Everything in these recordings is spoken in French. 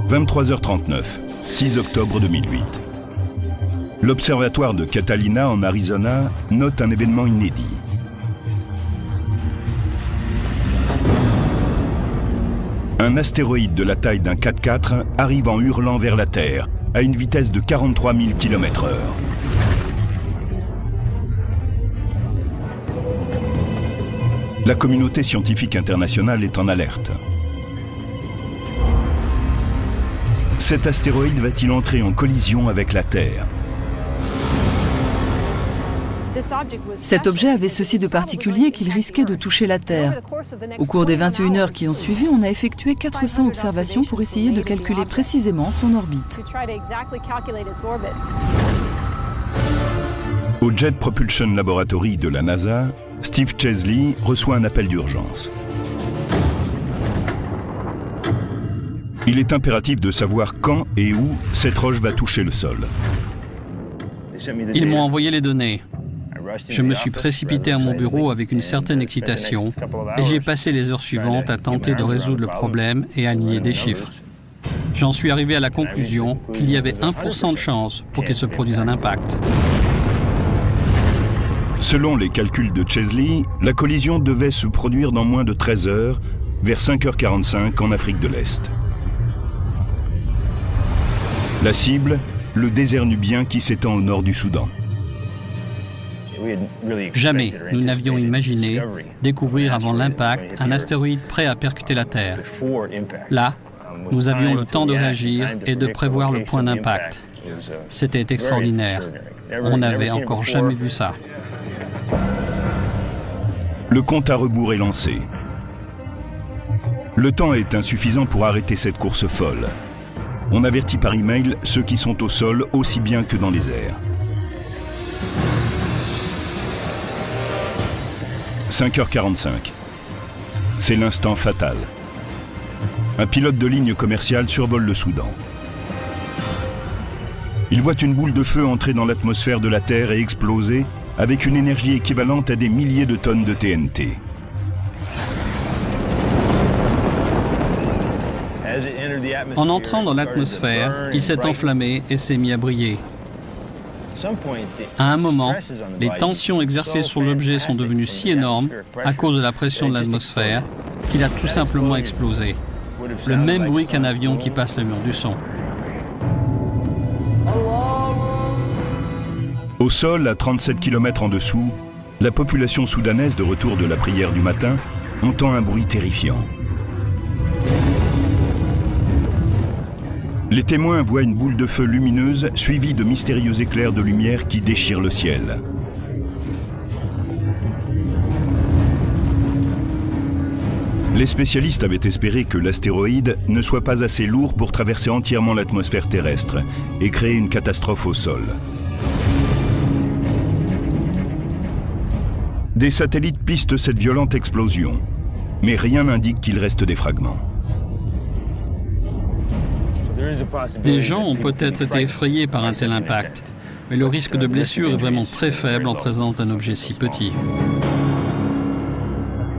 23h39, 6 octobre 2008. L'observatoire de Catalina en Arizona note un événement inédit. Un astéroïde de la taille d'un 4x4 arrive en hurlant vers la Terre à une vitesse de 43 000 km/h. La communauté scientifique internationale est en alerte. Cet astéroïde va-t-il entrer en collision avec la Terre? Cet objet avait ceci de particulier qu'il risquait de toucher la Terre. Au cours des 21 heures qui ont suivi, on a effectué 400 observations pour essayer de calculer précisément son orbite. Au Jet Propulsion Laboratory de la NASA, Steve Chesley reçoit un appel d'urgence. Il est impératif de savoir quand et où cette roche va toucher le sol. Ils m'ont envoyé les données. Je me suis précipité à mon bureau avec une certaine excitation et j'ai passé les heures suivantes à tenter de résoudre le problème et à aligner des chiffres. J'en suis arrivé à la conclusion qu'il y avait 1% de chance pour qu'il se produise un impact. Selon les calculs de Chesley, la collision devait se produire dans moins de 13 heures, vers 5h45 en Afrique de l'Est. La cible, le désert nubien qui s'étend au nord du Soudan. Jamais nous n'avions imaginé découvrir avant l'impact un astéroïde prêt à percuter la Terre. Là, nous avions le temps de réagir et de prévoir le point d'impact. C'était extraordinaire. On n'avait encore jamais vu ça. Le compte à rebours est lancé. Le temps est insuffisant pour arrêter cette course folle. On avertit par email ceux qui sont au sol aussi bien que dans les airs. 5h45. C'est l'instant fatal. Un pilote de ligne commerciale survole le Soudan. Il voit une boule de feu entrer dans l'atmosphère de la Terre et exploser avec une énergie équivalente à des milliers de tonnes de TNT. En entrant dans l'atmosphère, il s'est enflammé et s'est mis à briller. À un moment, les tensions exercées sur l'objet sont devenues si énormes à cause de la pression de l'atmosphère qu'il a tout simplement explosé. Le même bruit qu'un avion qui passe le mur du son. Au sol, à 37 km en dessous, la population soudanaise de retour de la prière du matin entend un bruit terrifiant. Les témoins voient une boule de feu lumineuse suivie de mystérieux éclairs de lumière qui déchirent le ciel. Les spécialistes avaient espéré que l'astéroïde ne soit pas assez lourd pour traverser entièrement l'atmosphère terrestre et créer une catastrophe au sol. Des satellites pistent cette violente explosion, mais rien n'indique qu'il reste des fragments. Des gens ont peut-être été effrayés par un tel impact, mais le risque de blessure est vraiment très faible en présence d'un objet si petit.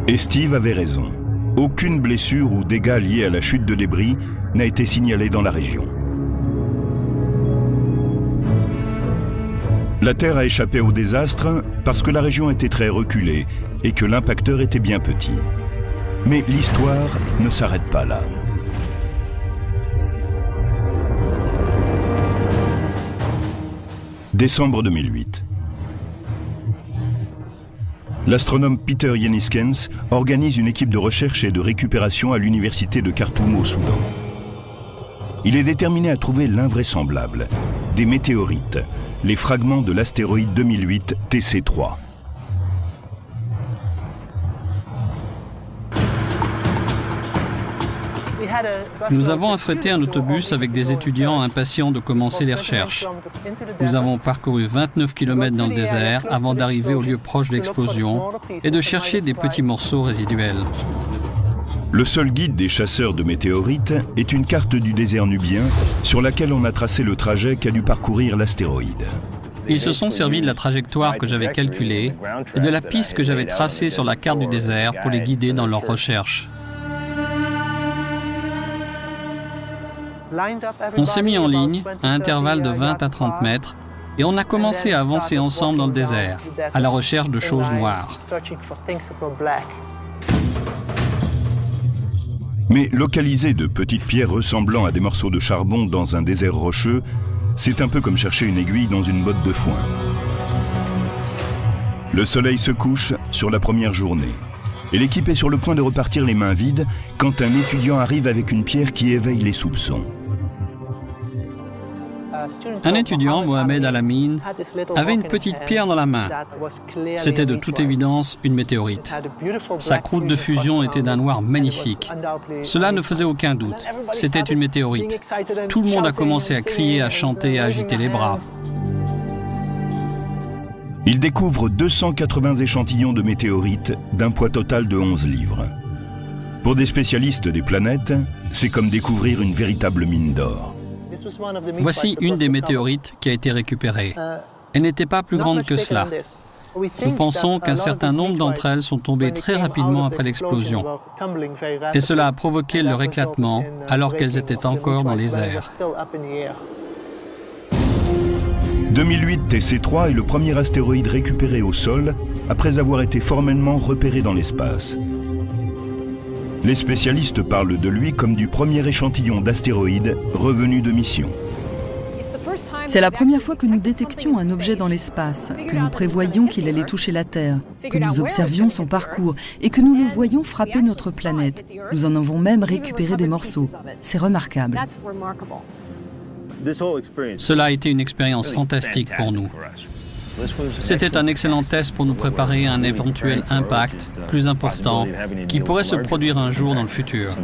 Et Steve avait raison. Aucune blessure ou dégâts liés à la chute de débris n'a été signalée dans la région. La Terre a échappé au désastre parce que la région était très reculée et que l'impacteur était bien petit. Mais l'histoire ne s'arrête pas là. Décembre 2008. L'astronome Peter Yenniskens organise une équipe de recherche et de récupération à l'université de Khartoum au Soudan. Il est déterminé à trouver l'invraisemblable, des météorites, les fragments de l'astéroïde 2008 TC3. Nous avons affrété un autobus avec des étudiants impatients de commencer les recherches. Nous avons parcouru 29 km dans le désert avant d'arriver au lieu proche de l'explosion et de chercher des petits morceaux résiduels. Le seul guide des chasseurs de météorites est une carte du désert nubien sur laquelle on a tracé le trajet qu'a dû parcourir l'astéroïde. Ils se sont servis de la trajectoire que j'avais calculée et de la piste que j'avais tracée sur la carte du désert pour les guider dans leurs recherches. On s'est mis en ligne à intervalles de 20 à 30 mètres et on a commencé à avancer ensemble dans le désert, à la recherche de choses noires. Mais localiser de petites pierres ressemblant à des morceaux de charbon dans un désert rocheux, c'est un peu comme chercher une aiguille dans une botte de foin. Le soleil se couche sur la première journée et l'équipe est sur le point de repartir les mains vides quand un étudiant arrive avec une pierre qui éveille les soupçons. Un étudiant, Mohamed Al-Amin, avait une petite pierre dans la main. C'était de toute évidence une météorite. Sa croûte de fusion était d'un noir magnifique. Cela ne faisait aucun doute. C'était une météorite. Tout le monde a commencé à crier, à chanter et à agiter les bras. Il découvre 280 échantillons de météorites d'un poids total de 11 livres. Pour des spécialistes des planètes, c'est comme découvrir une véritable mine d'or. Voici une des météorites qui a été récupérée. Elle n'était pas plus grande que cela. Nous pensons qu'un certain nombre d'entre elles sont tombées très rapidement après l'explosion. Et cela a provoqué leur éclatement alors qu'elles étaient encore dans les airs. 2008 TC3 est le premier astéroïde récupéré au sol après avoir été formellement repéré dans l'espace. Les spécialistes parlent de lui comme du premier échantillon d'astéroïdes revenu de mission. C'est la première fois que nous détections un objet dans l'espace, que nous prévoyions qu'il allait toucher la Terre, que nous observions son parcours et que nous le voyions frapper notre planète. Nous en avons même récupéré des morceaux. C'est remarquable. Cela a été une expérience fantastique pour nous. C'était un excellent test pour nous préparer à un éventuel impact plus important qui pourrait se produire un jour dans le futur.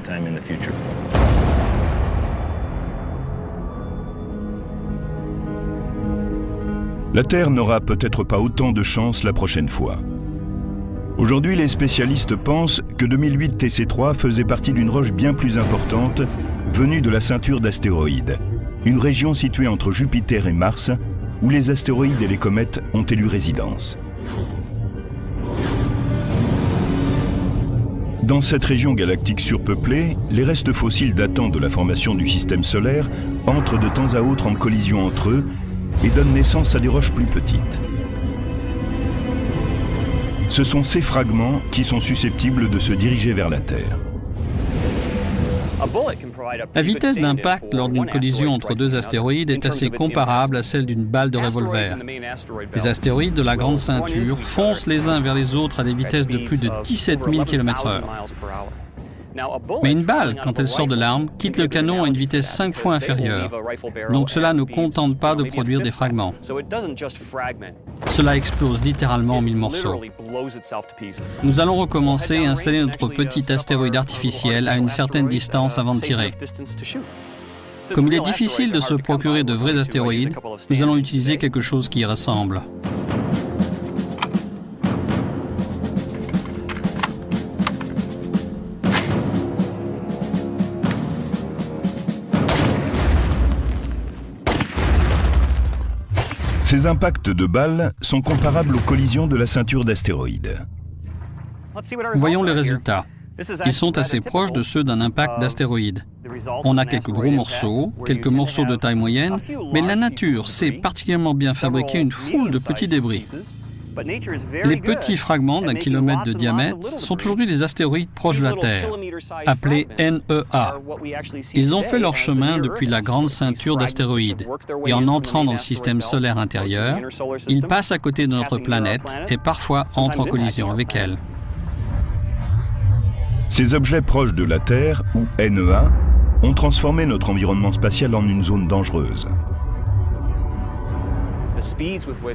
La Terre n'aura peut-être pas autant de chance la prochaine fois. Aujourd'hui, les spécialistes pensent que 2008 TC3 faisait partie d'une roche bien plus importante venue de la ceinture d'astéroïdes, une région située entre Jupiter et Mars, où les astéroïdes et les comètes ont élu résidence. Dans cette région galactique surpeuplée, les restes fossiles datant de la formation du système solaire entrent de temps à autre en collision entre eux et donnent naissance à des roches plus petites. Ce sont ces fragments qui sont susceptibles de se diriger vers la Terre. La vitesse d'impact lors d'une collision entre deux astéroïdes est assez comparable à celle d'une balle de revolver. Les astéroïdes de la grande ceinture foncent les uns vers les autres à des vitesses de plus de 17 000 km/h. Mais une balle, quand elle sort de l'arme, quitte le canon à une vitesse 5 fois inférieure. Donc cela ne contente pas de produire des fragments. Cela explose littéralement en 1000 morceaux. Nous allons recommencer et installer notre petit astéroïde artificiel à une certaine distance avant de tirer. Comme il est difficile de se procurer de vrais astéroïdes, nous allons utiliser quelque chose qui y ressemble. Ces impacts de balles sont comparables aux collisions de la ceinture d'astéroïdes. Voyons les résultats. Ils sont assez proches de ceux d'un impact d'astéroïde. On a quelques gros morceaux, quelques morceaux de taille moyenne, mais la nature sait particulièrement bien fabriquer une foule de petits débris. Les petits fragments d'1 kilomètre de diamètre sont aujourd'hui des astéroïdes proches de la Terre, appelés NEA. Ils ont fait leur chemin depuis la grande ceinture d'astéroïdes, et en entrant dans le système solaire intérieur, ils passent à côté de notre planète et parfois entrent en collision avec elle. Ces objets proches de la Terre, ou NEA, ont transformé notre environnement spatial en une zone dangereuse.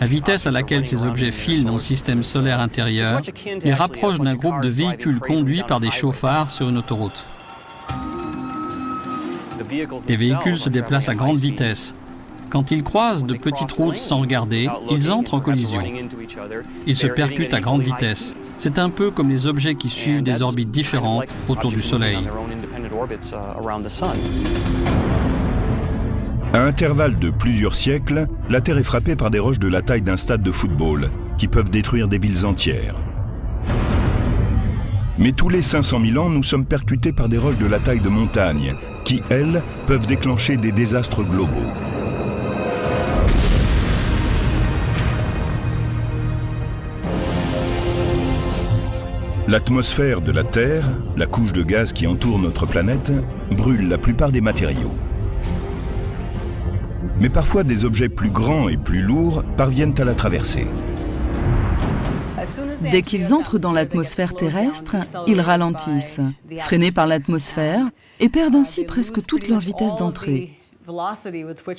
La vitesse à laquelle ces objets filent dans le système solaire intérieur les rapproche d'un groupe de véhicules conduits par des chauffards sur une autoroute. Les véhicules se déplacent à grande vitesse. Quand ils croisent de petites routes sans regarder, ils entrent en collision. Ils se percutent à grande vitesse. C'est un peu comme les objets qui suivent des orbites différentes autour du Soleil. À intervalles de plusieurs siècles, la Terre est frappée par des roches de la taille d'un stade de football, qui peuvent détruire des villes entières. Mais tous les 500 000 ans, nous sommes percutés par des roches de la taille de montagne, qui, elles, peuvent déclencher des désastres globaux. L'atmosphère de la Terre, la couche de gaz qui entoure notre planète, brûle la plupart des matériaux. Mais parfois, des objets plus grands et plus lourds parviennent à la traverser. Dès qu'ils entrent dans l'atmosphère terrestre, ils ralentissent, freinés par l'atmosphère, et perdent ainsi presque toute leur vitesse d'entrée.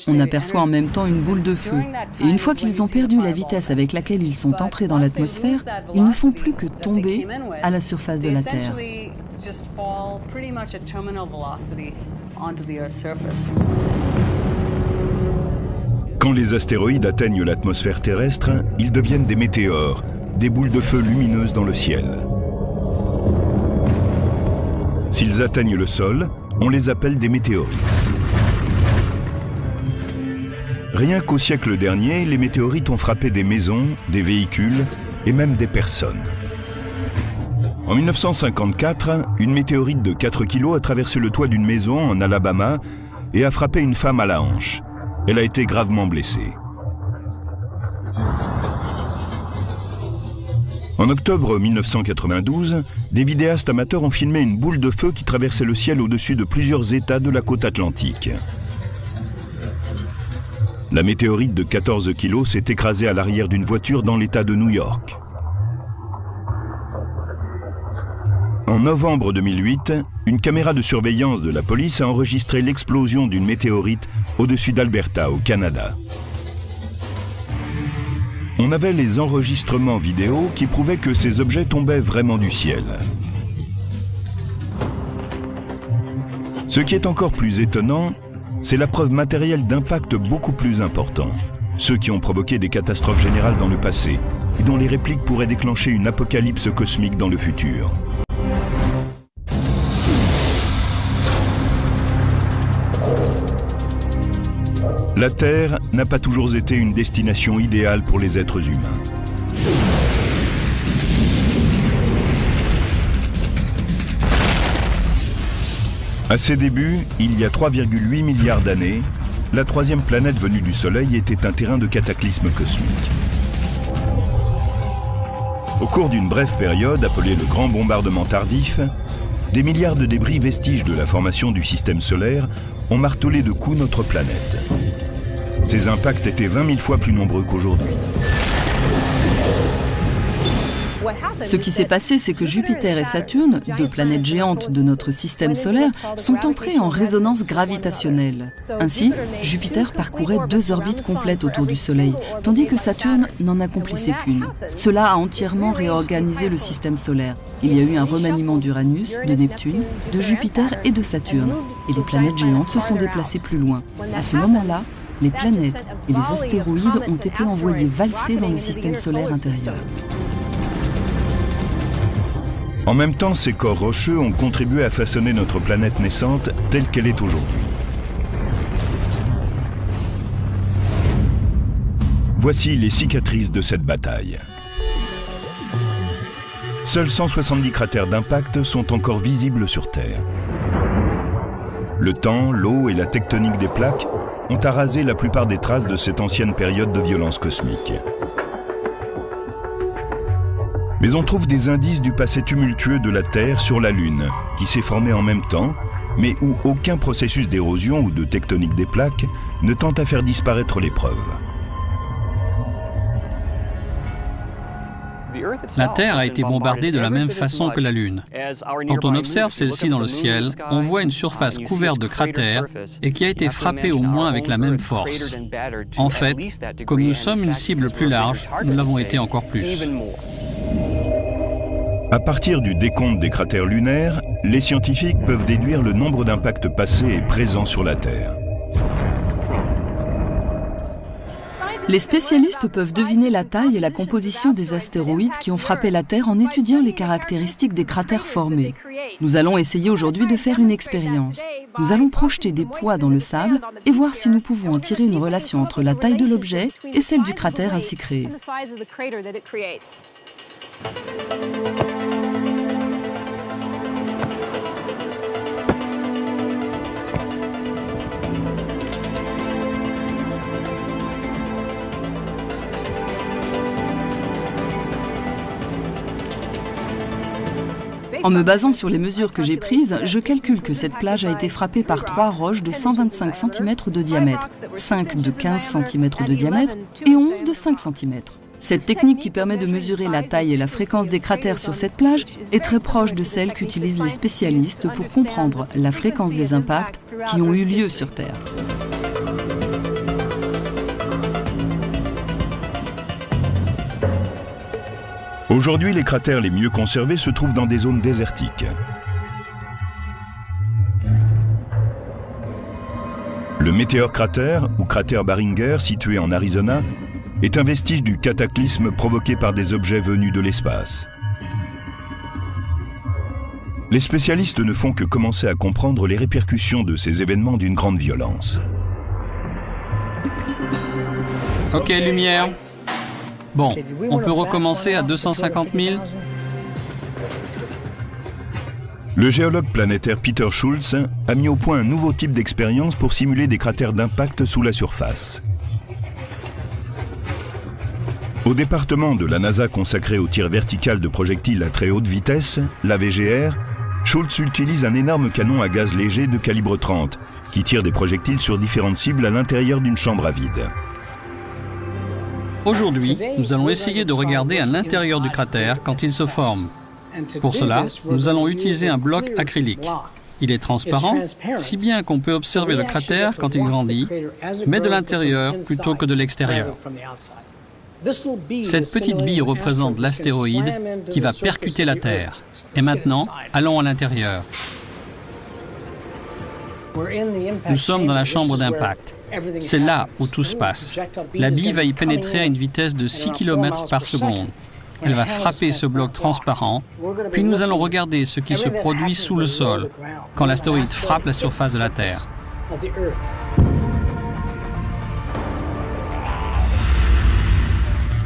On aperçoit en même temps une boule de feu, et une fois qu'ils ont perdu la vitesse avec laquelle ils sont entrés dans l'atmosphère, ils ne font plus que tomber à la surface de la Terre. Quand les astéroïdes atteignent l'atmosphère terrestre, ils deviennent des météores, des boules de feu lumineuses dans le ciel. S'ils atteignent le sol, on les appelle des météorites. Rien qu'au siècle dernier, les météorites ont frappé des maisons, des véhicules et même des personnes. En 1954, une météorite de 4 kg a traversé le toit d'une maison en Alabama et a frappé une femme à la hanche. Elle a été gravement blessée. En octobre 1992, des vidéastes amateurs ont filmé une boule de feu qui traversait le ciel au-dessus de plusieurs États de la côte atlantique. La météorite de 14 kg s'est écrasée à l'arrière d'une voiture dans l'État de New York. En novembre 2008, une caméra de surveillance de la police a enregistré l'explosion d'une météorite au-dessus d'Alberta, au Canada. On avait les enregistrements vidéo qui prouvaient que ces objets tombaient vraiment du ciel. Ce qui est encore plus étonnant, c'est la preuve matérielle d'impact beaucoup plus important. Ceux qui ont provoqué des catastrophes générales dans le passé et dont les répliques pourraient déclencher une apocalypse cosmique dans le futur. La Terre n'a pas toujours été une destination idéale pour les êtres humains. À ses débuts, il y a 3,8 milliards d'années, la troisième planète venue du Soleil était un terrain de cataclysme cosmique. Au cours d'une brève période appelée le Grand Bombardement Tardif, des milliards de débris vestiges de la formation du système solaire ont martelé de coups notre planète. Ces impacts étaient 20 000 fois plus nombreux qu'aujourd'hui. Ce qui s'est passé, c'est que Jupiter et Saturne, deux planètes géantes de notre système solaire, sont entrées en résonance gravitationnelle. Ainsi, Jupiter parcourait 2 orbites complètes autour du Soleil, tandis que Saturne n'en accomplissait qu'une. Cela a entièrement réorganisé le système solaire. Il y a eu un remaniement d'Uranus, de Neptune, de Jupiter et de Saturne, et les planètes géantes se sont déplacées plus loin. À ce moment-là, les planètes et les astéroïdes ont été envoyés valser dans le système solaire intérieur. En même temps, ces corps rocheux ont contribué à façonner notre planète naissante telle qu'elle est aujourd'hui. Voici les cicatrices de cette bataille. Seuls 170 cratères d'impact sont encore visibles sur Terre. Le temps, l'eau et la tectonique des plaques ont arasé la plupart des traces de cette ancienne période de violence cosmique. Mais on trouve des indices du passé tumultueux de la Terre sur la Lune, qui s'est formée en même temps, mais où aucun processus d'érosion ou de tectonique des plaques ne tente à faire disparaître les preuves. La Terre a été bombardée de la même façon que la Lune. Quand on observe celle-ci dans le ciel, on voit une surface couverte de cratères et qui a été frappée au moins avec la même force. En fait, comme nous sommes une cible plus large, nous l'avons été encore plus. À partir du décompte des cratères lunaires, les scientifiques peuvent déduire le nombre d'impacts passés et présents sur la Terre. Les spécialistes peuvent deviner la taille et la composition des astéroïdes qui ont frappé la Terre en étudiant les caractéristiques des cratères formés. Nous allons essayer aujourd'hui de faire une expérience. Nous allons projeter des poids dans le sable et voir si nous pouvons en tirer une relation entre la taille de l'objet et celle du cratère ainsi créé. En me basant sur les mesures que j'ai prises, je calcule que cette plage a été frappée par 3 roches de 125 cm de diamètre, 5 de 15 cm de diamètre et 11 de 5 cm. Cette technique qui permet de mesurer la taille et la fréquence des cratères sur cette plage est très proche de celle qu'utilisent les spécialistes pour comprendre la fréquence des impacts qui ont eu lieu sur Terre. Aujourd'hui, les cratères les mieux conservés se trouvent dans des zones désertiques. Le Meteor Crater, ou cratère Barringer, situé en Arizona, est un vestige du cataclysme provoqué par des objets venus de l'espace. Les spécialistes ne font que commencer à comprendre les répercussions de ces événements d'une grande violence. Ok, lumière. Bon, on peut recommencer à 250 000. Le géologue planétaire Peter Schultz a mis au point un nouveau type d'expérience pour simuler des cratères d'impact sous la surface. Au département de la NASA consacré au tir vertical de projectiles à très haute vitesse, la VGR, Schultz utilise un énorme canon à gaz léger de calibre 30 qui tire des projectiles sur différentes cibles à l'intérieur d'une chambre à vide. Aujourd'hui, nous allons essayer de regarder à l'intérieur du cratère quand il se forme. Pour cela, nous allons utiliser un bloc acrylique. Il est transparent, si bien qu'on peut observer le cratère quand il grandit, mais de l'intérieur plutôt que de l'extérieur. Cette petite bille représente l'astéroïde qui va percuter la Terre. Et maintenant, allons à l'intérieur. Nous sommes dans la chambre d'impact. C'est là où tout se passe. La bille va y pénétrer à une vitesse de 6 km par seconde. Elle va frapper ce bloc transparent, puis nous allons regarder ce qui se produit sous le sol quand l'astéroïde frappe la surface de la Terre.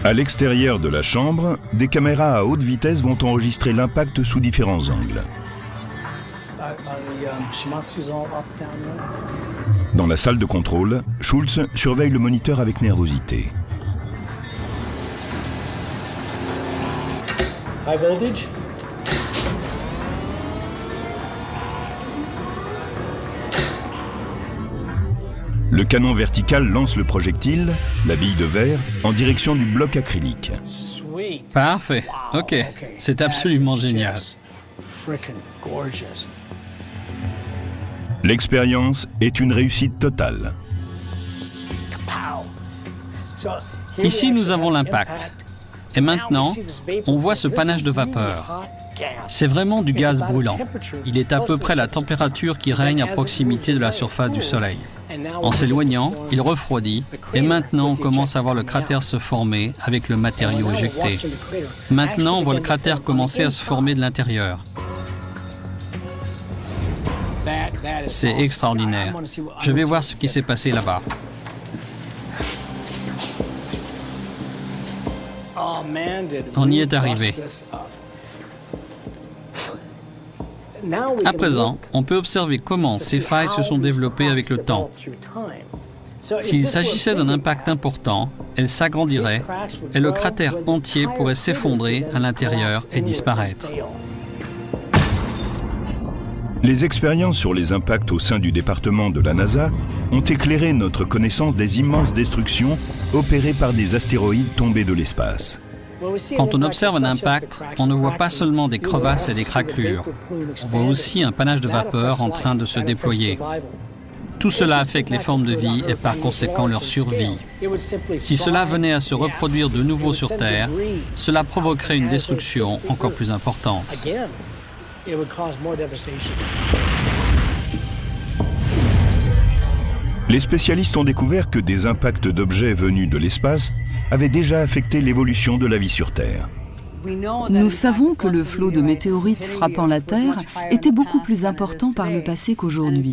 À l'extérieur de la chambre, des caméras à haute vitesse vont enregistrer l'impact sous différents angles. Dans la salle de contrôle, Schultz surveille le moniteur avec nervosité. High voltage. Le canon vertical lance le projectile, la bille de verre, en direction du bloc acrylique. Parfait. Ok. C'est absolument génial. L'expérience est une réussite totale. Ici, nous avons l'impact. Et maintenant, on voit ce panache de vapeur. C'est vraiment du gaz brûlant. Il est à peu près la température qui règne à proximité de la surface du Soleil. En s'éloignant, il refroidit et maintenant on commence à voir le cratère se former avec le matériau éjecté. Maintenant, on voit le cratère commencer à se former de l'intérieur. C'est extraordinaire. Je vais voir ce qui s'est passé là-bas. On y est arrivé. À présent, on peut observer comment ces failles se sont développées avec le temps. S'il s'agissait d'un impact important, elles s'agrandiraient et le cratère entier pourrait s'effondrer à l'intérieur et disparaître. Les expériences sur les impacts au sein du département de la NASA ont éclairé notre connaissance des immenses destructions opérées par des astéroïdes tombés de l'espace. Quand on observe un impact, on ne voit pas seulement des crevasses et des craquelures. On voit aussi un panache de vapeur en train de se déployer. Tout cela affecte les formes de vie et par conséquent leur survie. Si cela venait à se reproduire de nouveau sur Terre, cela provoquerait une destruction encore plus importante. Les spécialistes ont découvert que des impacts d'objets venus de l'espace avaient déjà affecté l'évolution de la vie sur Terre. Nous savons que le flot de météorites frappant la Terre était beaucoup plus important par le passé qu'aujourd'hui.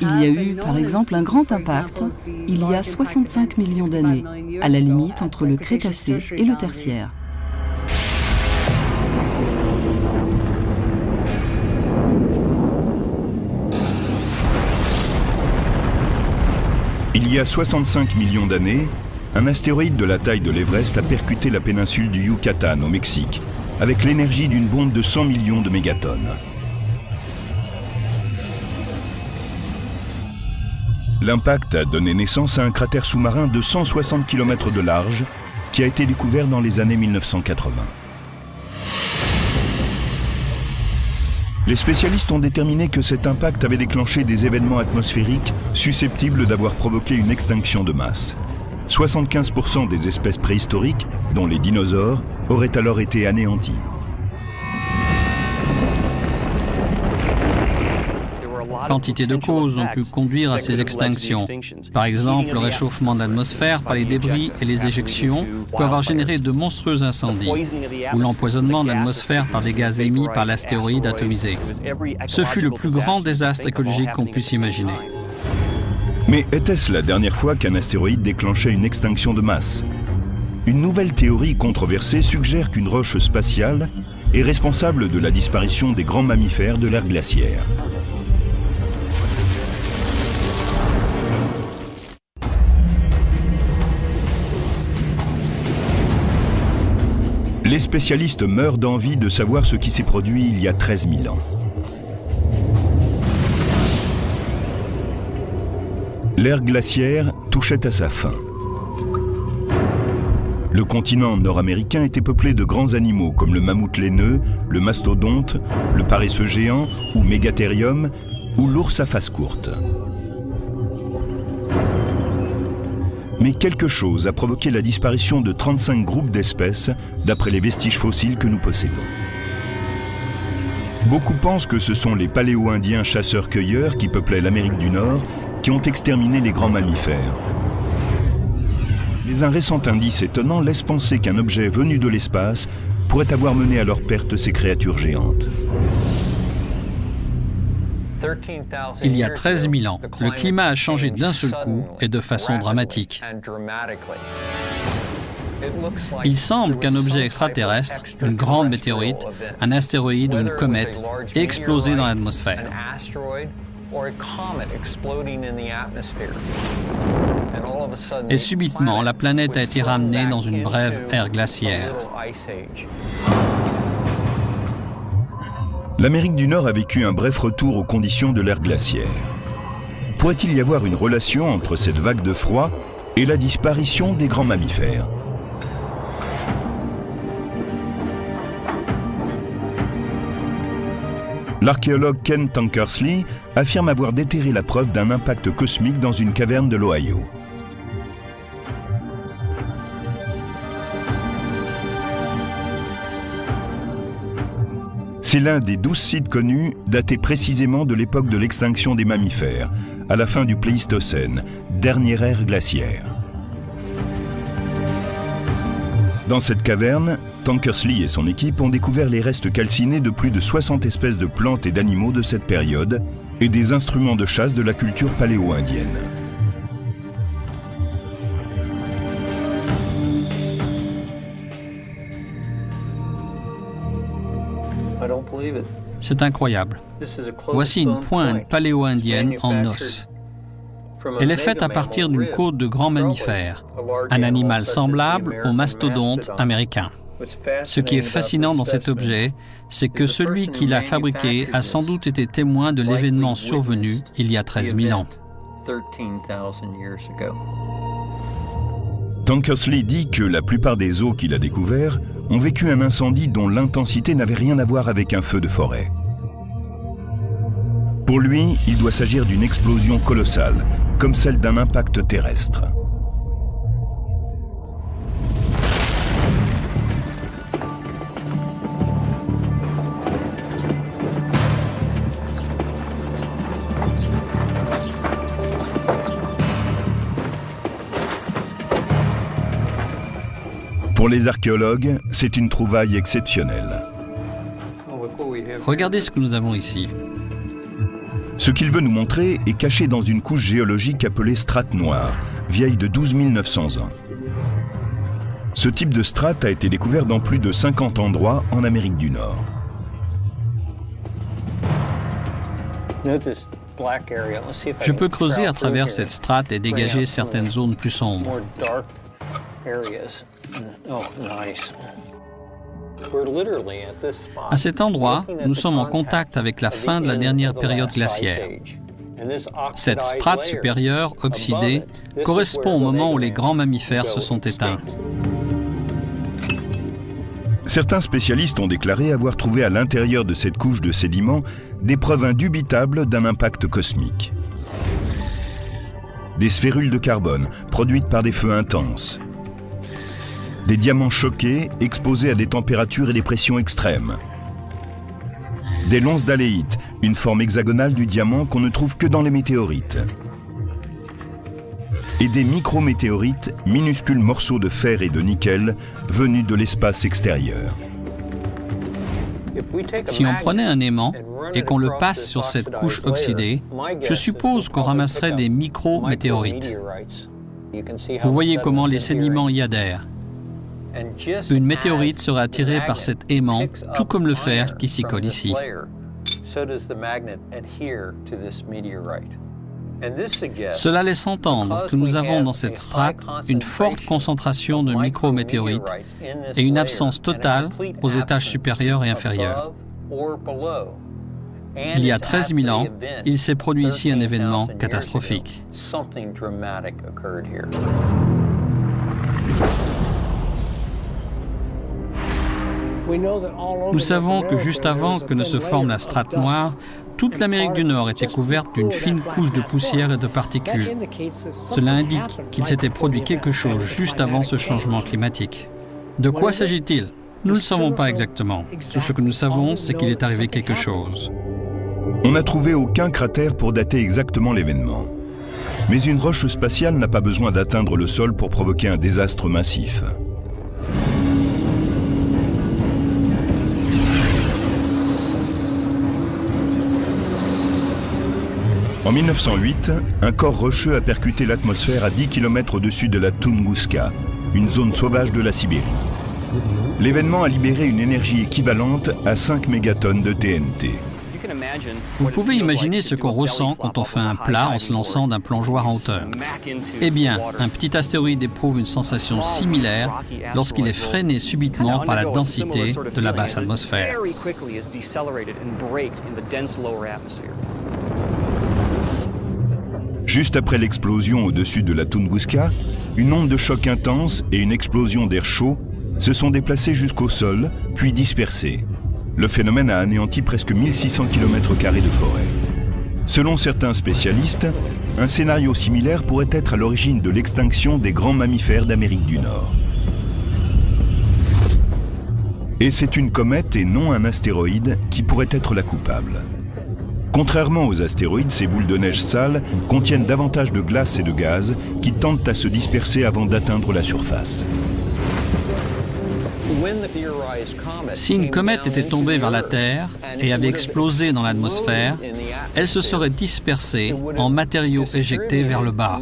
Il y a eu, par exemple, un grand impact il y a 65 millions d'années, à la limite entre le Crétacé et le Tertiaire. Il y a 65 millions d'années, un astéroïde de la taille de l'Everest a percuté la péninsule du Yucatan au Mexique avec l'énergie d'une bombe de 100 millions de mégatonnes. L'impact a donné naissance à un cratère sous-marin de 160 km de large qui a été découvert dans les années 1980. Les spécialistes ont déterminé que cet impact avait déclenché des événements atmosphériques susceptibles d'avoir provoqué une extinction de masse. 75% des espèces préhistoriques, dont les dinosaures, auraient alors été anéanties. Quantité de causes ont pu conduire à ces extinctions. Par exemple, le réchauffement de l'atmosphère par les débris et les éjections peut avoir généré de monstrueux incendies, ou l'empoisonnement de l'atmosphère par des gaz émis par l'astéroïde atomisé. Ce fut le plus grand désastre écologique qu'on puisse imaginer. Mais était-ce la dernière fois qu'un astéroïde déclenchait une extinction de masse? Une nouvelle théorie controversée suggère qu'une roche spatiale est responsable de la disparition des grands mammifères de l'ère glaciaire. Les spécialistes meurent d'envie de savoir ce qui s'est produit il y a 13 000 ans. L'ère glaciaire touchait à sa fin. Le continent nord-américain était peuplé de grands animaux comme le mammouth laineux, le mastodonte, le paresseux géant ou Megatherium ou l'ours à face courte. Mais quelque chose a provoqué la disparition de 35 groupes d'espèces, d'après les vestiges fossiles que nous possédons. Beaucoup pensent que ce sont les paléo-indiens chasseurs-cueilleurs qui peuplaient l'Amérique du Nord qui ont exterminé les grands mammifères. Mais un récent indice étonnant laisse penser qu'un objet venu de l'espace pourrait avoir mené à leur perte ces créatures géantes. Il y a 13 000 ans, le climat a changé d'un seul coup et de façon dramatique. Il semble qu'un objet extraterrestre, une grande météorite, un astéroïde ou une comète, ait explosé dans l'atmosphère. Et subitement, la planète a été ramenée dans une brève ère glaciaire. L'Amérique du Nord a vécu un bref retour aux conditions de l'ère glaciaire. Pourrait-il y avoir une relation entre cette vague de froid et la disparition des grands mammifères? L'archéologue Ken Tankersley affirme avoir déterré la preuve d'un impact cosmique dans une caverne de l'Ohio. C'est l'un des 12 sites connus datés précisément de l'époque de l'extinction des mammifères, à la fin du Pléistocène, dernière ère glaciaire. Dans cette caverne, Tankersley et son équipe ont découvert les restes calcinés de plus de 60 espèces de plantes et d'animaux de cette période et des instruments de chasse de la culture paléo-indienne. C'est incroyable. Voici une pointe paléo-indienne en os. Elle est faite à partir d'une côte de grands mammifères, un animal semblable au mastodonte américain. Ce qui est fascinant dans cet objet, c'est que celui qui l'a fabriqué a sans doute été témoin de l'événement survenu il y a 13 000 ans. Tankersley dit que la plupart des os qu'il a découverts ont vécu un incendie dont l'intensité n'avait rien à voir avec un feu de forêt. Pour lui, il doit s'agir d'une explosion colossale, comme celle d'un impact terrestre. Pour les archéologues, c'est une trouvaille exceptionnelle. Regardez ce que nous avons ici. Ce qu'il veut nous montrer est caché dans une couche géologique appelée strate noire, vieille de 12 900 ans. Ce type de strate a été découvert dans plus de 50 endroits en Amérique du Nord. Je peux creuser à travers cette strate et dégager certaines zones plus sombres. À cet endroit, nous sommes en contact avec la fin de la dernière période glaciaire. Cette strate supérieure, oxydée, correspond au moment où les grands mammifères se sont éteints. Certains spécialistes ont déclaré avoir trouvé à l'intérieur de cette couche de sédiments des preuves indubitables d'un impact cosmique. Des sphérules de carbone produites par des feux intenses. Des diamants choqués exposés à des températures et des pressions extrêmes. Des lonsdaleïtes, une forme hexagonale du diamant qu'on ne trouve que dans les météorites. Et des micrométéorites, minuscules morceaux de fer et de nickel venus de l'espace extérieur. Si on prenait un aimant et qu'on le passe sur cette couche oxydée, je suppose qu'on ramasserait des micrométéorites. Vous voyez comment les sédiments y adhèrent. Une météorite sera attirée par cet aimant, tout comme le fer qui s'y colle ici. Cela laisse entendre que nous avons dans cette strate une forte concentration de micrométéorites et une absence totale aux étages supérieurs et inférieurs. Il y a 13 000 ans, il s'est produit ici un événement catastrophique. Nous savons que juste avant que ne se forme la strate noire, toute l'Amérique du Nord était couverte d'une fine couche de poussière et de particules. Cela indique qu'il s'était produit quelque chose juste avant ce changement climatique. De quoi s'agit-il? Nous ne le savons pas exactement. Tout ce que nous savons, c'est qu'il est arrivé quelque chose. On n'a trouvé aucun cratère pour dater exactement l'événement. Mais une roche spatiale n'a pas besoin d'atteindre le sol pour provoquer un désastre massif. En 1908, un corps rocheux a percuté l'atmosphère à 10 km au-dessus de la Tunguska, une zone sauvage de la Sibérie. L'événement a libéré une énergie équivalente à 5 mégatonnes de TNT. Vous pouvez imaginer ce qu'on ressent quand on fait un plat en se lançant d'un plongeoir en hauteur. Eh bien, un petit astéroïde éprouve une sensation similaire lorsqu'il est freiné subitement par la densité de la basse atmosphère. Juste après l'explosion au-dessus de la Tunguska, une onde de choc intense et une explosion d'air chaud se sont déplacées jusqu'au sol, puis dispersées. Le phénomène a anéanti presque 1600 km² de forêt. Selon certains spécialistes, un scénario similaire pourrait être à l'origine de l'extinction des grands mammifères d'Amérique du Nord. Et c'est une comète et non un astéroïde qui pourrait être la coupable. Contrairement aux astéroïdes, ces boules de neige sales contiennent davantage de glace et de gaz qui tendent à se disperser avant d'atteindre la surface. Si une comète était tombée vers la Terre et avait explosé dans l'atmosphère, elle se serait dispersée en matériaux éjectés vers le bas.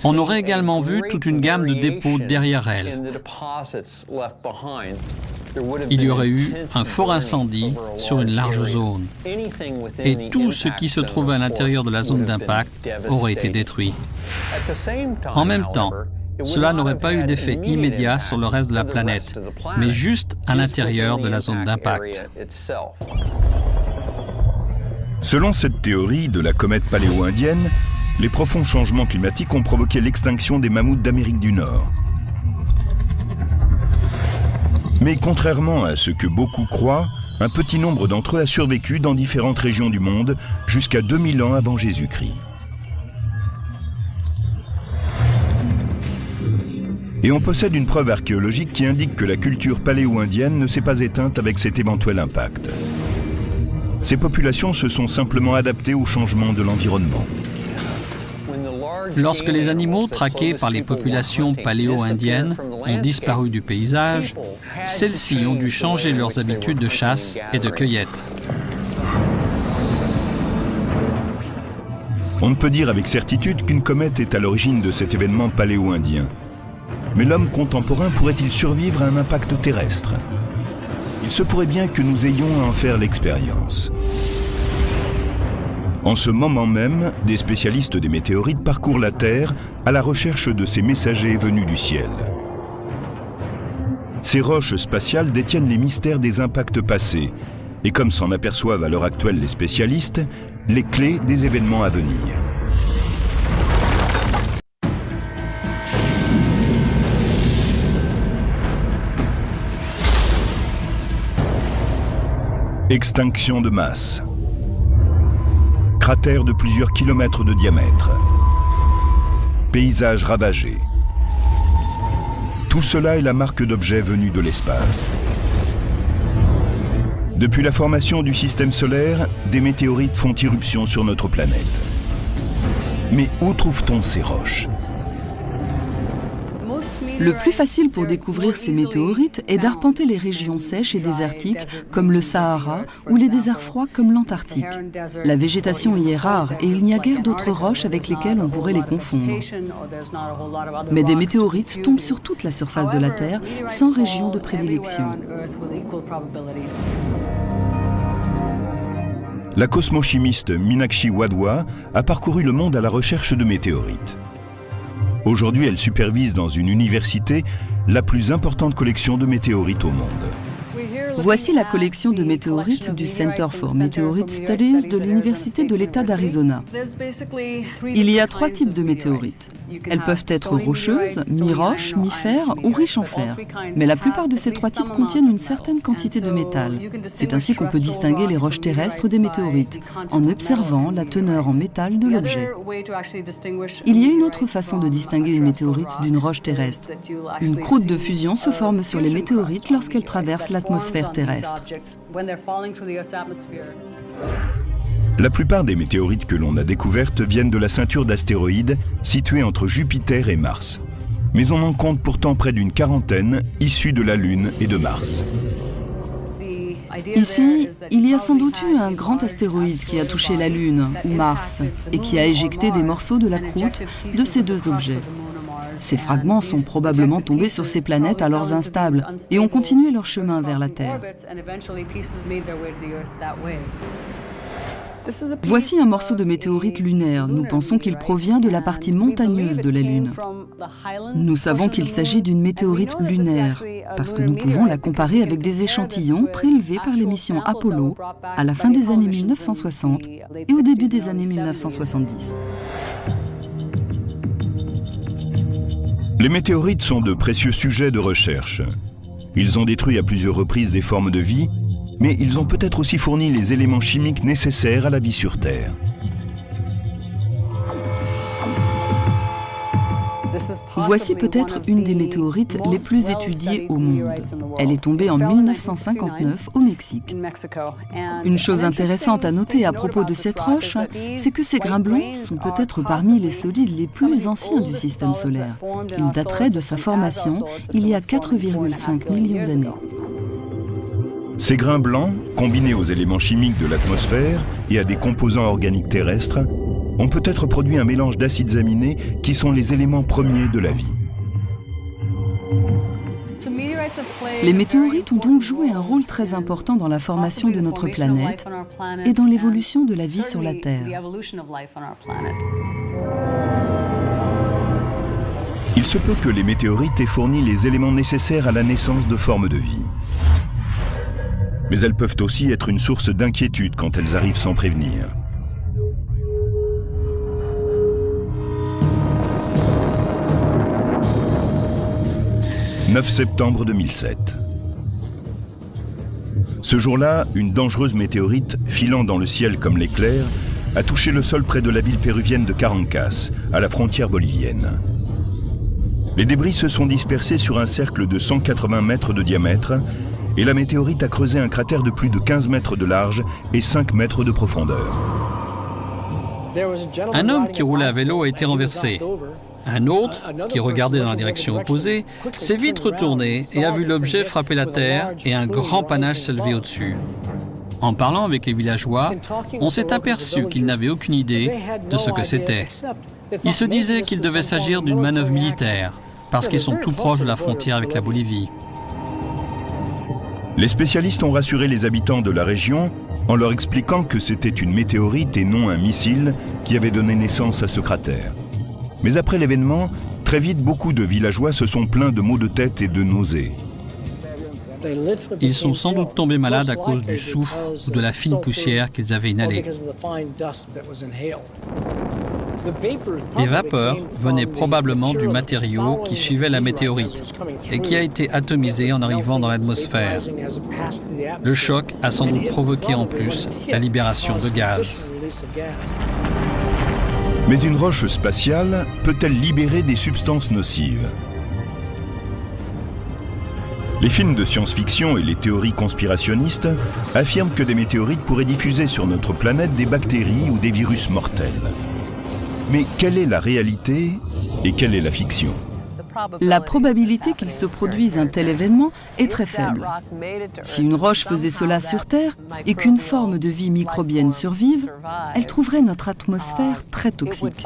On aurait également vu toute une gamme de dépôts derrière elle. Il y aurait eu un fort incendie sur une large zone. Et tout ce qui se trouvait à l'intérieur de la zone d'impact aurait été détruit. En même temps, cela n'aurait pas eu d'effet immédiat sur le reste de la planète, mais juste à l'intérieur de la zone d'impact. Selon cette théorie de la comète paléo-indienne, les profonds changements climatiques ont provoqué l'extinction des mammouths d'Amérique du Nord. Mais contrairement à ce que beaucoup croient, un petit nombre d'entre eux a survécu dans différentes régions du monde jusqu'à 2000 ans avant Jésus-Christ. Et on possède une preuve archéologique qui indique que la culture paléo-indienne ne s'est pas éteinte avec cet éventuel impact. Ces populations se sont simplement adaptées au changement de l'environnement. Lorsque les animaux traqués par les populations paléo-indiennes ont disparu du paysage, celles-ci ont dû changer leurs habitudes de chasse et de cueillette. On ne peut dire avec certitude qu'une comète est à l'origine de cet événement paléo-indien. Mais l'homme contemporain pourrait-il survivre à un impact terrestre? Il se pourrait bien que nous ayons à en faire l'expérience. En ce moment même, des spécialistes des météorites parcourent la Terre à la recherche de ces messagers venus du ciel. Ces roches spatiales détiennent les mystères des impacts passés et, comme s'en aperçoivent à l'heure actuelle les spécialistes, les clés des événements à venir. Extinction de masse. Cratères de plusieurs kilomètres de diamètre. Paysages ravagés. Tout cela est la marque d'objets venus de l'espace. Depuis la formation du système solaire, des météorites font irruption sur notre planète. Mais où trouve-t-on ces roches ? Le plus facile pour découvrir ces météorites est d'arpenter les régions sèches et désertiques comme le Sahara ou les déserts froids comme l'Antarctique. La végétation y est rare et il n'y a guère d'autres roches avec lesquelles on pourrait les confondre. Mais des météorites tombent sur toute la surface de la Terre sans région de prédilection. La cosmochimiste Meenakshi Wadhwa a parcouru le monde à la recherche de météorites. Aujourd'hui, elle supervise dans une université la plus importante collection de météorites au monde. Voici la collection de météorites du Center for Meteorite Studies de l'Université de l'État d'Arizona. Il y a 3 types de météorites. Elles peuvent être rocheuses, mi-roches, mi-fer ou riches en fer. Mais la plupart de ces 3 types contiennent une certaine quantité de métal. C'est ainsi qu'on peut distinguer les roches terrestres des météorites, en observant la teneur en métal de l'objet. Il y a une autre façon de distinguer une météorite d'une roche terrestre. Une croûte de fusion se forme sur les météorites lorsqu'elles traversent l'atmosphère terrestre. La plupart des météorites que l'on a découvertes viennent de la ceinture d'astéroïdes située entre Jupiter et Mars. Mais on en compte pourtant près d'une quarantaine issues de la Lune et de Mars. Ici, il y a sans doute eu un grand astéroïde qui a touché la Lune ou Mars et qui a éjecté des morceaux de la croûte de ces 2 objets. Ces fragments sont probablement tombés sur ces planètes alors instables et ont continué leur chemin vers la Terre. Voici un morceau de météorite lunaire. Nous pensons qu'il provient de la partie montagneuse de la Lune. Nous savons qu'il s'agit d'une météorite lunaire parce que nous pouvons la comparer avec des échantillons prélevés par les missions Apollo à la fin des années 1960 et au début des années 1970. Les météorites sont de précieux sujets de recherche. Ils ont détruit à plusieurs reprises des formes de vie, mais ils ont peut-être aussi fourni les éléments chimiques nécessaires à la vie sur Terre. Voici peut-être une des météorites les plus étudiées au monde. Elle est tombée en 1959 au Mexique. Une chose intéressante à noter à propos de cette roche, c'est que ces grains blancs sont peut-être parmi les solides les plus anciens du système solaire. Ils dateraient de sa formation il y a 4,5 millions d'années. Ces grains blancs, combinés aux éléments chimiques de l'atmosphère et à des composants organiques terrestres, ont peut-être produit un mélange d'acides aminés qui sont les éléments premiers de la vie. Les météorites ont donc joué un rôle très important dans la formation de notre planète et dans l'évolution de la vie sur la Terre. Il se peut que les météorites aient fourni les éléments nécessaires à la naissance de formes de vie. Mais elles peuvent aussi être une source d'inquiétude quand elles arrivent sans prévenir. « 9 septembre 2007. Ce jour-là, une dangereuse météorite, filant dans le ciel comme l'éclair, a touché le sol près de la ville péruvienne de Carancas, à la frontière bolivienne. Les débris se sont dispersés sur un cercle de 180 mètres de diamètre et la météorite a creusé un cratère de plus de 15 mètres de large et 5 mètres de profondeur. Un homme qui roulait à vélo a été renversé. Un autre, qui regardait dans la direction opposée, s'est vite retourné et a vu l'objet frapper la terre et un grand panache s'élever au-dessus. En parlant avec les villageois, on s'est aperçu qu'ils n'avaient aucune idée de ce que c'était. Ils se disaient qu'il devait s'agir d'une manœuvre militaire, parce qu'ils sont tout proches de la frontière avec la Bolivie. Les spécialistes ont rassuré les habitants de la région en leur expliquant que c'était une météorite et non un missile qui avait donné naissance à ce cratère. Mais après l'événement, très vite, beaucoup de villageois se sont plaints de maux de tête et de nausées. Ils sont sans doute tombés malades à cause du soufre ou de la fine poussière qu'ils avaient inhalée. Les vapeurs venaient probablement du matériau qui suivait la météorite et qui a été atomisé en arrivant dans l'atmosphère. Le choc a sans doute provoqué en plus la libération de gaz. Mais une roche spatiale peut-elle libérer des substances nocives ? Les films de science-fiction et les théories conspirationnistes affirment que des météorites pourraient diffuser sur notre planète des bactéries ou des virus mortels. Mais quelle est la réalité et quelle est la fiction ? La probabilité qu'il se produise un tel événement est très faible. Si une roche faisait cela sur Terre et qu'une forme de vie microbienne survive, elle trouverait notre atmosphère très toxique.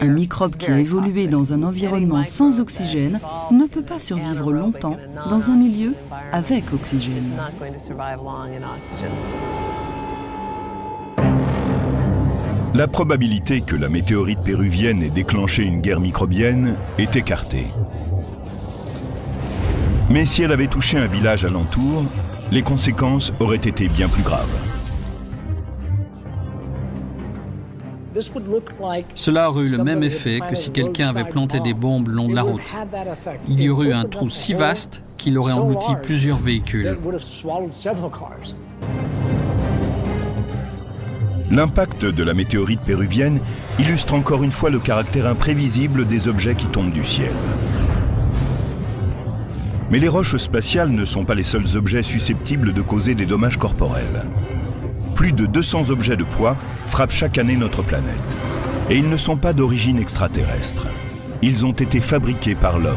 Un microbe qui a évolué dans un environnement sans oxygène ne peut pas survivre longtemps dans un milieu avec oxygène. La probabilité que la météorite péruvienne ait déclenché une guerre microbienne est écartée. Mais si elle avait touché un village alentour, les conséquences auraient été bien plus graves. Cela aurait eu le même effet que si quelqu'un avait planté des bombes le long de la route. Il y aurait eu un trou si vaste qu'il aurait englouti plusieurs véhicules. L'impact de la météorite péruvienne illustre encore une fois le caractère imprévisible des objets qui tombent du ciel. Mais les roches spatiales ne sont pas les seuls objets susceptibles de causer des dommages corporels. Plus de 200 objets de poids frappent chaque année notre planète. Et ils ne sont pas d'origine extraterrestre. Ils ont été fabriqués par l'homme.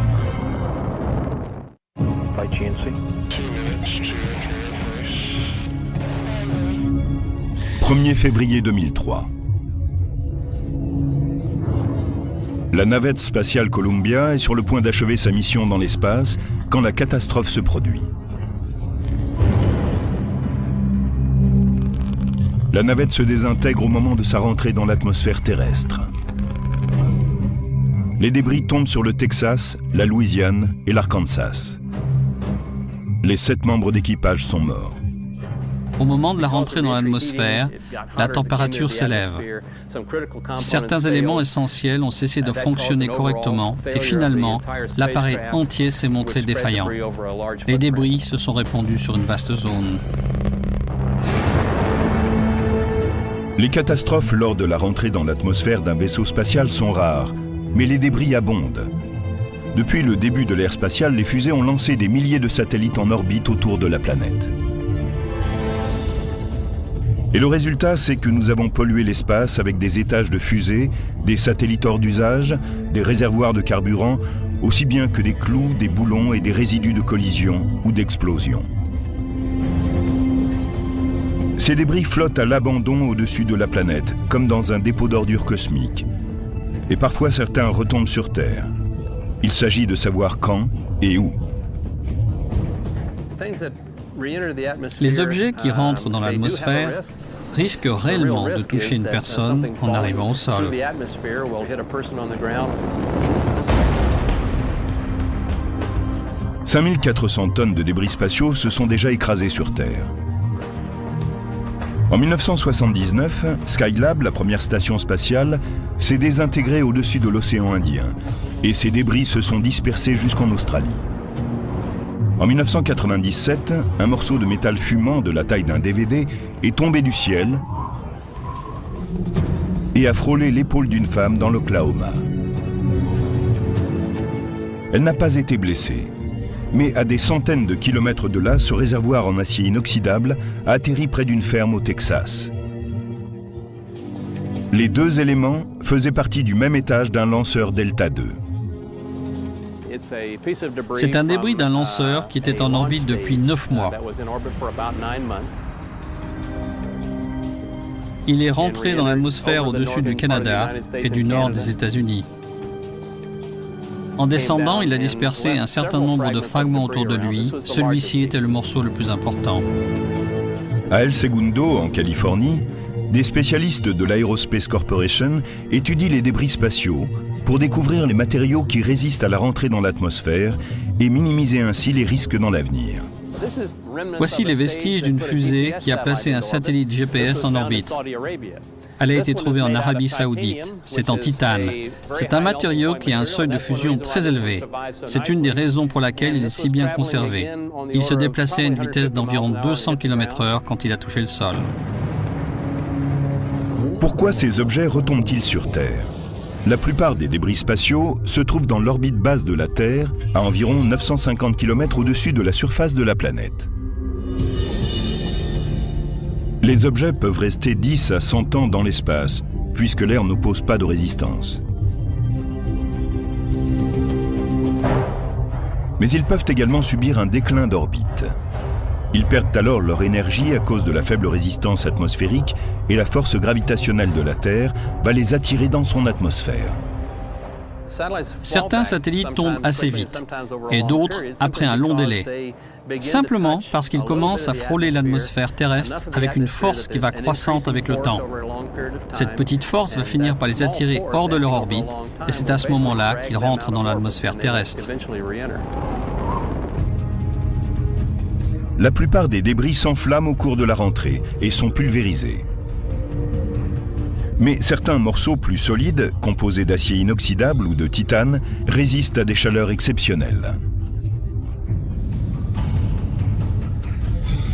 1er février 2003. La navette spatiale Columbia est sur le point d'achever sa mission dans l'espace quand la catastrophe se produit. La navette se désintègre au moment de sa rentrée dans l'atmosphère terrestre. Les débris tombent sur le Texas, la Louisiane et l'Arkansas. Les 7 membres d'équipage sont morts. Au moment de la rentrée dans l'atmosphère, la température s'élève. Certains éléments essentiels ont cessé de fonctionner correctement et finalement, l'appareil entier s'est montré défaillant. Les débris se sont répandus sur une vaste zone. Les catastrophes lors de la rentrée dans l'atmosphère d'un vaisseau spatial sont rares, mais les débris abondent. Depuis le début de l'ère spatiale, les fusées ont lancé des milliers de satellites en orbite autour de la planète. Et le résultat, c'est que nous avons pollué l'espace avec des étages de fusées, des satellites hors d'usage, des réservoirs de carburant, aussi bien que des clous, des boulons et des résidus de collision ou d'explosion. Ces débris flottent à l'abandon au-dessus de la planète, comme dans un dépôt d'ordures cosmique. Et parfois, certains retombent sur Terre. Il s'agit de savoir quand et où. Les objets qui rentrent dans l'atmosphère risquent réellement de toucher une personne en arrivant au sol. « 5400 tonnes de débris spatiaux se sont déjà écrasées sur Terre. En 1979, Skylab, la première station spatiale, s'est désintégrée au-dessus de l'océan Indien et ces débris se sont dispersés jusqu'en Australie. En 1997, un morceau de métal fumant de la taille d'un DVD est tombé du ciel et a frôlé l'épaule d'une femme dans l'Oklahoma. Elle n'a pas été blessée, mais à des centaines de kilomètres de là, ce réservoir en acier inoxydable a atterri près d'une ferme au Texas. Les 2 éléments faisaient partie du même étage d'un lanceur Delta II. C'est un débris d'un lanceur qui était en orbite depuis 9 mois. Il est rentré dans l'atmosphère au-dessus du Canada et du nord des États-Unis. En descendant, il a dispersé un certain nombre de fragments autour de lui. Celui-ci était le morceau le plus important. À El Segundo, en Californie, des spécialistes de l'Aerospace Corporation étudient les débris spatiaux pour découvrir les matériaux qui résistent à la rentrée dans l'atmosphère et minimiser ainsi les risques dans l'avenir. Voici les vestiges d'une fusée qui a placé un satellite GPS en orbite. Elle a été trouvée en Arabie Saoudite. C'est en titane. C'est un matériau qui a un seuil de fusion très élevé. C'est une des raisons pour laquelle il est si bien conservé. Il se déplaçait à une vitesse d'environ 200 km/h quand il a touché le sol. Pourquoi ces objets retombent-ils sur Terre? La plupart des débris spatiaux se trouvent dans l'orbite basse de la Terre, à environ 950 km au-dessus de la surface de la planète. Les objets peuvent rester 10 à 100 ans dans l'espace, puisque l'air n'oppose pas de résistance. Mais ils peuvent également subir un déclin d'orbite. Ils perdent alors leur énergie à cause de la faible résistance atmosphérique et la force gravitationnelle de la Terre va les attirer dans son atmosphère. Certains satellites tombent assez vite et d'autres après un long délai, simplement parce qu'ils commencent à frôler l'atmosphère terrestre avec une force qui va croissante avec le temps. Cette petite force va finir par les attirer hors de leur orbite et c'est à ce moment-là qu'ils rentrent dans l'atmosphère terrestre. La plupart des débris s'enflamment au cours de la rentrée et sont pulvérisés. Mais certains morceaux plus solides, composés d'acier inoxydable ou de titane, résistent à des chaleurs exceptionnelles.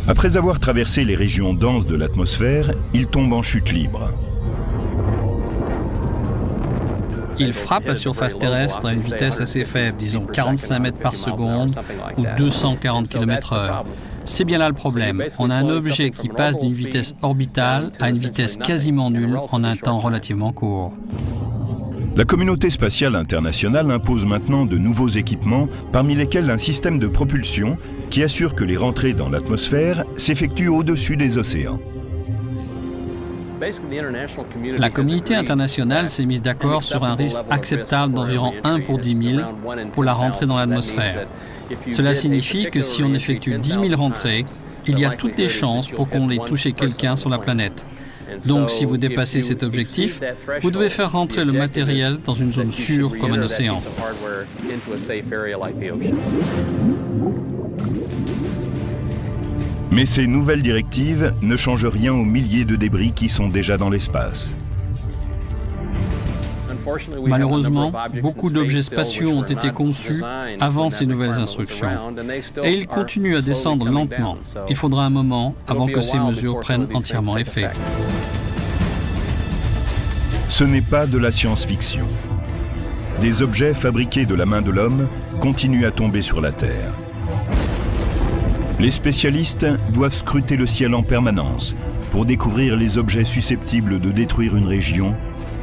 Après avoir traversé les régions denses de l'atmosphère, ils tombent en chute libre. Ils frappent la surface terrestre à une vitesse assez faible, disons 45 mètres par seconde ou 240 km/h. C'est bien là le problème. On a un objet qui passe d'une vitesse orbitale à une vitesse quasiment nulle en un temps relativement court. La communauté spatiale internationale impose maintenant de nouveaux équipements, parmi lesquels un système de propulsion qui assure que les rentrées dans l'atmosphère s'effectuent au-dessus des océans. La communauté internationale s'est mise d'accord sur un risque acceptable d'environ 1 pour 10 000 pour la rentrée dans l'atmosphère. Cela signifie que si on effectue 10 000 rentrées, il y a toutes les chances pour qu'on ait touché quelqu'un sur la planète. Donc si vous dépassez cet objectif, vous devez faire rentrer le matériel dans une zone sûre comme un océan. Mais ces nouvelles directives ne changent rien aux milliers de débris qui sont déjà dans l'espace. Malheureusement, beaucoup d'objets spatiaux ont été conçus avant ces nouvelles instructions. Et ils continuent à descendre lentement. Il faudra un moment avant que ces mesures prennent entièrement effet. Ce n'est pas de la science-fiction. Des objets fabriqués de la main de l'homme continuent à tomber sur la Terre. Les spécialistes doivent scruter le ciel en permanence pour découvrir les objets susceptibles de détruire une région,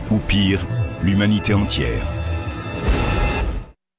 ou pire, l'humanité entière.